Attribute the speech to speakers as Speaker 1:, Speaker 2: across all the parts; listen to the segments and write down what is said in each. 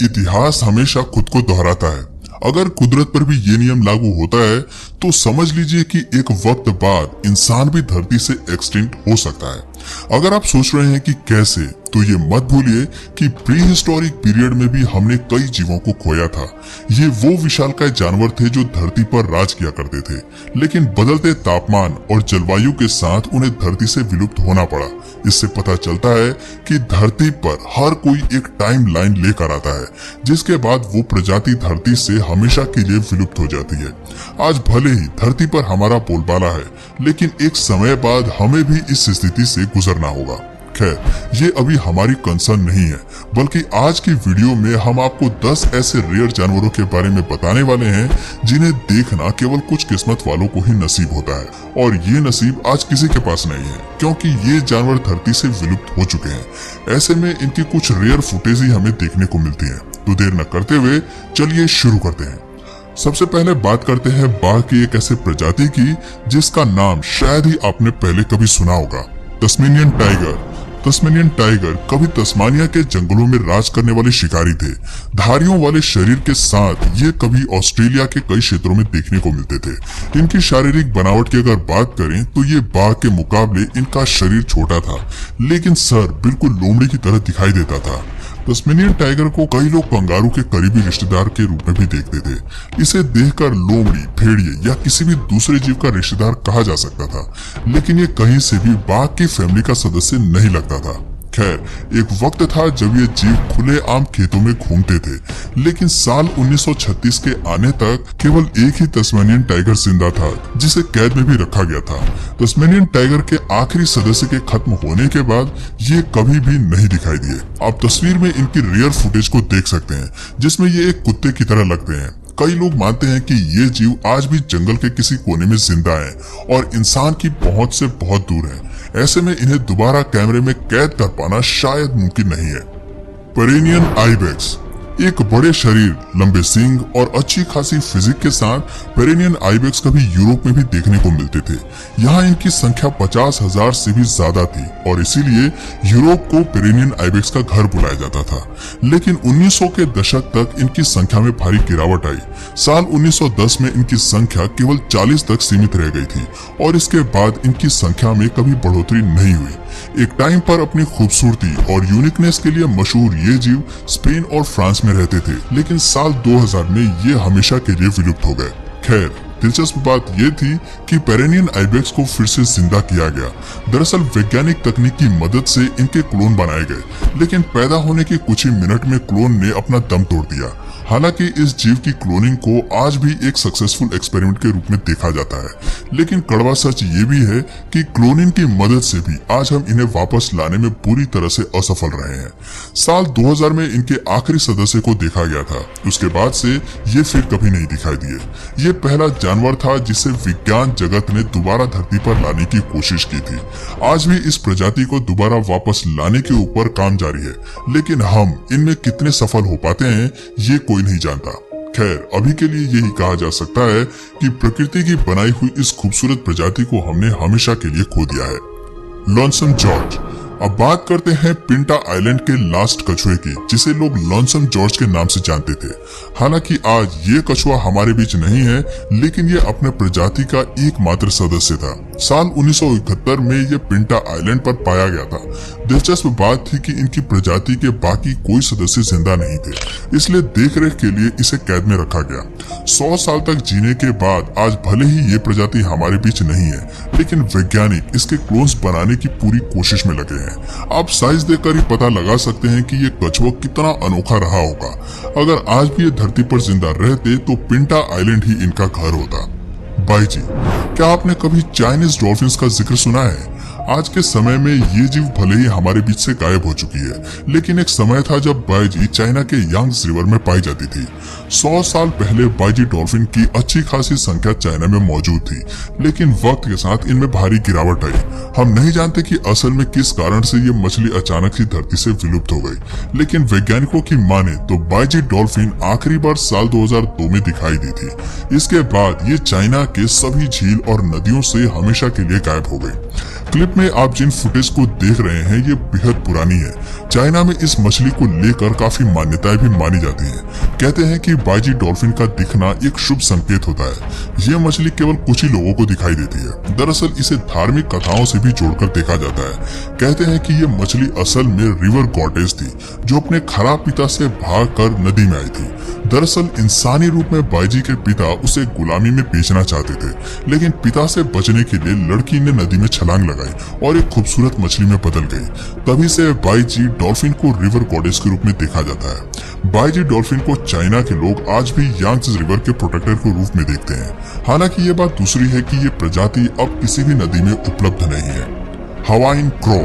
Speaker 1: इतिहास हमेशा खुद को दोहराता है। अगर कुदरत पर भी ये नियम लागू होता है तो समझ लीजिए कि एक वक्त बाद इंसान भी धरती से एक्सटिंक्ट हो सकता है। अगर आप सोच रहे हैं कि कैसे, तो ये मत भूलिए कि प्री हिस्टोरिक पीरियड में भी हमने कई जीवों को खोया था। ये वो विशालकाय जानवर थे जो धरती पर राज किया करते थे, लेकिन बदलते तापमान और जलवायु के साथ उन्हें धरती से विलुप्त होना पड़ा। इससे पता चलता है कि धरती पर हर कोई एक टाइम लाइन लेकर आता है, जिसके बाद वो प्रजाति धरती से हमेशा के लिए विलुप्त हो जाती है। आज भले ही धरती पर हमारा बोलबाला है, लेकिन एक समय बाद हमें भी इस स्थिति से गुजरना होगा। खैर, ये अभी हमारी कंसर्न नहीं है, बल्कि आज की वीडियो में हम आपको 10 ऐसे रेयर जानवरों के बारे में बताने वाले हैं जिन्हें देखना केवल कुछ किस्मत वालों को ही नसीब होता है। और ये नसीब आज किसी के पास नहीं है, क्योंकि ये जानवर धरती से विलुप्त हो चुके हैं। ऐसे में इनकी कुछ रेयर फुटेज ही हमें देखने को मिलती है। तो देर न करते हुए चलिए शुरू करते हैं। सबसे पहले बात करते हैं बाघ की एक ऐसे प्रजाति की जिसका नाम शायद ही आपने पहले कभी सुना होगा, तस्मेनियन टाइगर। तस्मेनियन टाइगर कभी तस्मानिया के जंगलों में राज करने वाले शिकारी थे। धारियों वाले शरीर के साथ ये कभी ऑस्ट्रेलिया के कई क्षेत्रों में देखने को मिलते थे। इनकी शारीरिक बनावट की अगर बात करें तो ये बाघ के मुकाबले इनका शरीर छोटा था, लेकिन सर बिल्कुल लोमड़ी की तरह दिखाई देता था। तस्मेनियन टाइगर को कई लोग कंगारू के करीबी रिश्तेदार के रूप में भी देखते थे। इसे देखकर लोमड़ी, भेड़िए या किसी भी दूसरे जीव का रिश्तेदार कहा जा सकता था, लेकिन ये कहीं से भी बाघ की फैमिली का सदस्य नहीं लगता था। खैर, एक वक्त था जब ये जीव खुले आम खेतों में घूमते थे, लेकिन साल 1936 के आने तक केवल एक ही तस्मेनियन टाइगर जिंदा था, जिसे कैद में भी रखा गया था। तस्मेनियन टाइगर के आखिरी सदस्य के खत्म होने के बाद ये कभी भी नहीं दिखाई दिए। आप तस्वीर में इनकी रेयर फुटेज को देख सकते हैं, जिसमें ये एक कुत्ते की तरह लगते हैं। कई लोग मानते हैं कि ये जीव आज भी जंगल के किसी कोने में जिंदा है और इंसान की पहुंच से बहुत दूर है। ऐसे में इन्हें दोबारा कैमरे में कैद कर पाना शायद मुमकिन नहीं है। पेरेनियन आइबेक्स एक बड़े शरीर, लंबे सींग और अच्छी खासी फिजिक के साथ पेरेनियन आइबेक्स कभी यूरोप में भी देखने को मिलते थे। यहाँ इनकी संख्या 50,000 से भी ज्यादा थी और इसीलिए यूरोप को पेरेनियन आइबेक्स का घर बुलाया जाता था। लेकिन 1900 के दशक तक इनकी संख्या में भारी गिरावट आई। साल 1910 में इनकी संख्या केवल 40 तक सीमित रह गई थी और इसके बाद इनकी संख्या में कभी बढ़ोतरी नहीं हुई। एक टाइम पर अपनी खूबसूरती और यूनिकनेस के लिए मशहूर ये जीव स्पेन और फ्रांस में रहते थे, लेकिन साल 2000 में ये हमेशा के लिए विलुप्त हो गए। खैर, दिलचस्प बात ये थी कि पेरेनियन आइबेक्स को फिर से जिंदा किया गया। दरअसल वैज्ञानिक तकनीक की मदद से इनके क्लोन बनाए गए, लेकिन पैदा होने के कुछ ही मिनट में क्लोन ने अपना दम तोड़ दिया। हालांकि इस जीव की क्लोनिंग को आज भी एक सक्सेसफुल एक्सपेरिमेंट के रूप में देखा जाता है, लेकिन कड़वा सच ये भी है कि क्लोनिंग की मदद से भी आज हम इन्हें वापस लाने में पूरी तरह से असफल रहे हैं। साल 2000 में इनके आखिरी सदस्य को देखा गया था। उसके बाद से ये फिर कभी नहीं दिखाई दिए। ये पहला जानवर था जिसे विज्ञान जगत ने दोबारा धरती पर लाने की कोशिश की थी। आज भी इस प्रजाति को दोबारा वापस लाने के ऊपर काम जारी है, लेकिन हम इनमें कितने सफल हो पाते हैं ये कोई नहीं जानता। खैर, अभी के लिए यही कहा जा सकता है कि प्रकृति की बनाई हुई इस खूबसूरत प्रजाति को हमने हमेशा के लिए खो दिया है। Lonesome George. अब बात करते हैं पिंटा आइलैंड के लास्ट कछुए की, जिसे लोग लोनसम जॉर्ज के नाम से जानते थे। हालांकि आज ये कछुआ हमारे बीच नहीं है, लेकिन ये अपने प्रजाति का एकमात्र सदस्य था। साल 1971 में ये पिंटा आइलैंड पर पाया गया था। दिलचस्प बात थी कि इनकी प्रजाति के बाकी कोई सदस्य जिंदा नहीं थे, इसलिए देखरेख के लिए इसे कैद में रखा गया। 100 साल तक जीने के बाद आज भले ही ये प्रजाति हमारे बीच नहीं है, लेकिन वैज्ञानिक इसके क्लोन्स बनाने की पूरी कोशिश में लगे हैं। आप साइज देखकर ही पता लगा सकते हैं कि ये कछुआ कितना अनोखा रहा होगा। अगर आज भी ये धरती पर जिंदा रहते तो पिंटा आइलैंड ही इनका घर होता। बाईजी, क्या आपने कभी चाइनीज डॉल्फिन्स का जिक्र सुना है? आज के समय में ये जीव भले ही हमारे बीच से गायब हो चुकी है, लेकिन एक समय था जब बाईजी चाइना के यांग्स रिवर में पाई जाती थी। 100 साल पहले बाईजी डॉल्फिन की अच्छी खासी संख्या चाइना में मौजूद थी, लेकिन वक्त के साथ इनमें भारी गिरावट आई। हम नहीं जानते कि असल में किस कारण से ये मछली अचानक ही धरती से विलुप्त हो गई, लेकिन वैज्ञानिकों की माने तो बाईजी डॉल्फिन आखिरी बार साल 2002 में दिखाई दी थी। इसके बाद ये चाइना के सभी झील और नदियों से हमेशा के लिए गायब हो गई। क्लिप में आप जिन फुटेज को देख रहे हैं ये बेहद पुरानी है। चाइना में इस मछली को लेकर काफी मान्यताएं भी मानी जाती हैं। कहते हैं कि बाइजी डॉल्फिन का दिखना एक शुभ संकेत होता है। ये मछली केवल कुछ ही लोगों को दिखाई देती है। दरअसल इसे धार्मिक कथाओं से भी जोड़कर देखा जाता है। कहते हैं कि ये मछली असल में रिवर गॉडेस थी जो अपने खराब पिता से भागकर नदी में आई थी। दरअसल इंसानी रूप में बाइजी के पिता उसे गुलामी में बेचना चाहते थे, लेकिन पिता से बचने के लिए लड़की ने नदी में छलांग लगाई और एक खूबसूरत मछली में बदल गई। तभी से बाइजी डॉल्फिन को रिवर गॉडेस के रूप में देखा जाता है। बाइजी डॉल्फिन को चाइना के लोग आज भी यांगत्से रिवर के प्रोटेक्टर के रूप में देखते हैं। हालांकि ये बात दूसरी है कि ये प्रजाति अब किसी भी नदी में उपलब्ध नहीं है। हवाईन क्रो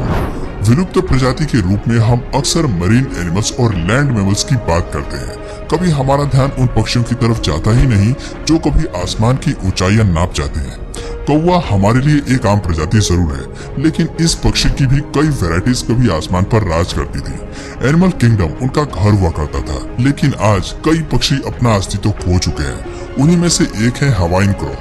Speaker 1: विलुप्त प्रजाति के रूप में हम अक्सर मरीन एनिमल्स और लैंड मैमल्स की बात करते हैं। कभी हमारा ध्यान उन पक्षियों की तरफ जाता ही नहीं जो कभी आसमान की ऊंचाइयां नाप जाते हैं। कौवा हमारे लिए एक आम प्रजाति जरूर है, लेकिन इस पक्षी की भी कई वैरायटीज कभी आसमान पर राज करती थी। एनिमल किंगडम उनका घर हुआ करता था, लेकिन आज कई पक्षी अपना अस्तित्व खो चुके हैं। उन्हीं में से एक है हवाईन क्रो।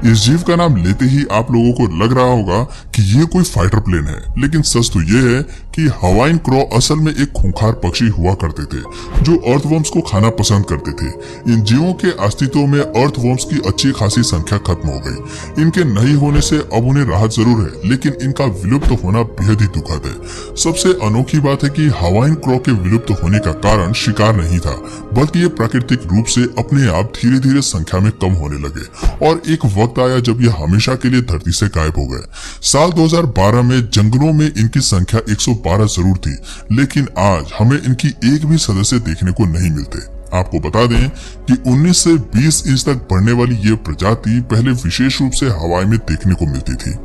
Speaker 1: इस जीव का नाम लेते ही आप लोगों को लग रहा होगा कि ये कोई फाइटर प्लेन है, लेकिन सच तो ये है कि हवाईन क्रो असल में एक खूंखार पक्षी हुआ करते थे जो अर्थवर्म्स को खाना पसंद करते थे। इन जीवों के अस्तित्व में अर्थवर्म्स की अच्छी खासी संख्या खत्म हो गई। इनके नहीं होने से अब उन्हें राहत जरूर है, लेकिन इनका विलुप्त होना बेहद ही दुखद है। सबसे अनोखी बात है कि हवाईन क्रो के विलुप्त होने का कारण शिकार नहीं था, बल्कि ये प्राकृतिक रूप से अपने आप धीरे धीरे संख्या में कम होने लगे और एक वक्त आया जब ये हमेशा के लिए धरती से गायब हो गए। साल 2012 में जंगलों में इनकी संख्या 112 जरूर थी, लेकिन आज हमें इनकी एक भी सदस्य देखने को नहीं मिलते। आपको बता दें कि 19 से 20 इंच तक बढ़ने वाली ये प्रजाति पहले विशेष रूप से हवाई में देखने को मिलती थी।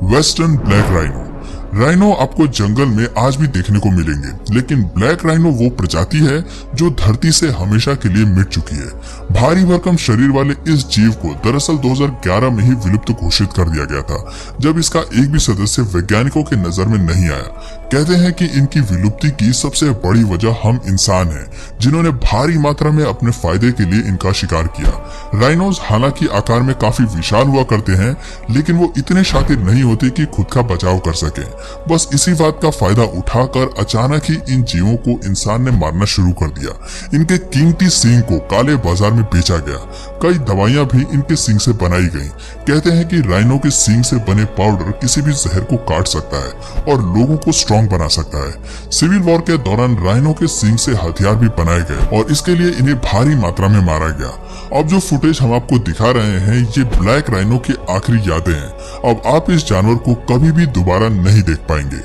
Speaker 1: वेस्टर्न ब्लैक राइनो राइनो आपको जंगल में आज भी देखने को मिलेंगे, लेकिन ब्लैक राइनो वो प्रजाति है जो धरती से हमेशा के लिए मिट चुकी है। भारी भरकम शरीर वाले इस जीव को दरअसल 2011 में ही विलुप्त घोषित कर दिया गया था, जब इसका एक भी सदस्य वैज्ञानिकों के नजर में नहीं आया। कहते हैं कि इनकी विलुप्ति की सबसे बड़ी वजह हम इंसान हैं, जिन्होंने भारी मात्रा में अपने फायदे के लिए इनका शिकार किया। राइनोज हालांकि आकार में काफी विशाल हुआ करते हैं, लेकिन वो इतने शातिर नहीं होते कि खुद का बचाव कर सके। बस इसी बात का फायदा उठाकर अचानक ही इन जीवों को इंसान ने मारना शुरू कर दिया। इनके कीमती सींग को काले बाजार में बेचा गया। कई दवाइयां भी इनके सींग से बनाई गईं। कहते हैं कि राइनो के सींग से बने पाउडर किसी भी जहर को काट सकता है और लोगों को स्ट्रॉन्ग बना सकता है। सिविल वॉर के दौरान राइनो के सींग से हथियार भी बनाए गए और इसके लिए इन्हें भारी मात्रा में मारा गया। अब जो फुटेज हम आपको दिखा रहे हैं ये ब्लैक राइनो की आखिरी यादें हैं। अब आप इस जानवर को कभी भी दोबारा नहीं देख पाएंगे।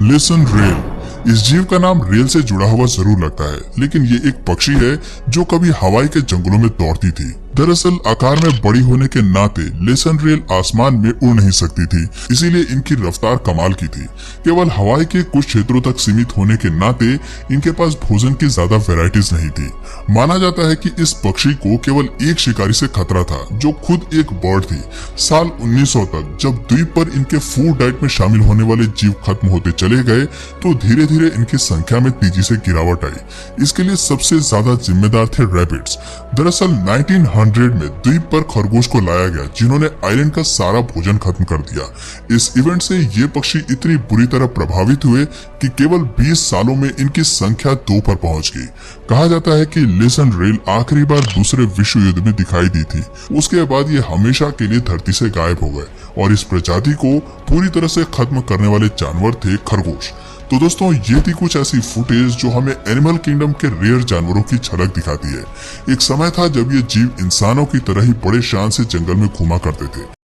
Speaker 1: लिसन रेल इस जीव का नाम रेल से जुड़ा हुआ जरूर लगता है, लेकिन ये एक पक्षी है जो कभी हवाई के जंगलों में दौड़ती थी। दरअसल आकार में बड़ी होने के नाते लिसन रेल आसमान में उड़ नहीं सकती थी, इसीलिए इनकी रफ्तार कमाल की थी। केवल हवाई के कुछ क्षेत्रों तक सीमित होने के नाते इनके पास भोजन की ज्यादा वैरायटीज नहीं थी। माना जाता है कि इस पक्षी को केवल एक शिकारी से खतरा था, जो खुद एक बर्ड थी। साल 1900 तक जब द्वीप पर इनके फूड डाइट में शामिल होने वाले जीव खत्म होते चले गए, तो धीरे धीरे इनकी संख्या में तेजी से गिरावट आई। इसके लिए सबसे ज्यादा जिम्मेदार थे रैबिट्स। दरअसल 1900 में द्वीप पर खरगोश को लाया गया, जिन्होंने आइलैंड का सारा भोजन खत्म कर दिया। इस इवेंट से ये पक्षी इतनी बुरी तरह प्रभावित हुए कि केवल 20 सालों में इनकी संख्या 2 पर पहुंच गई। कहा जाता है कि लिसन रेल आखिरी बार दूसरे विश्व युद्ध में दिखाई दी थी। उसके बाद ये हमेशा के लिए धरती से गायब हो गए और इस प्रजाति को पूरी तरह से खत्म करने वाले जानवर थे खरगोश। तो दोस्तों ये थी कुछ ऐसी फुटेज जो हमें एनिमल किंगडम के रेयर जानवरों की झलक दिखाती है। एक समय था जब ये जीव इंसानों की तरह ही बड़े शान से जंगल में घूमा करते थे।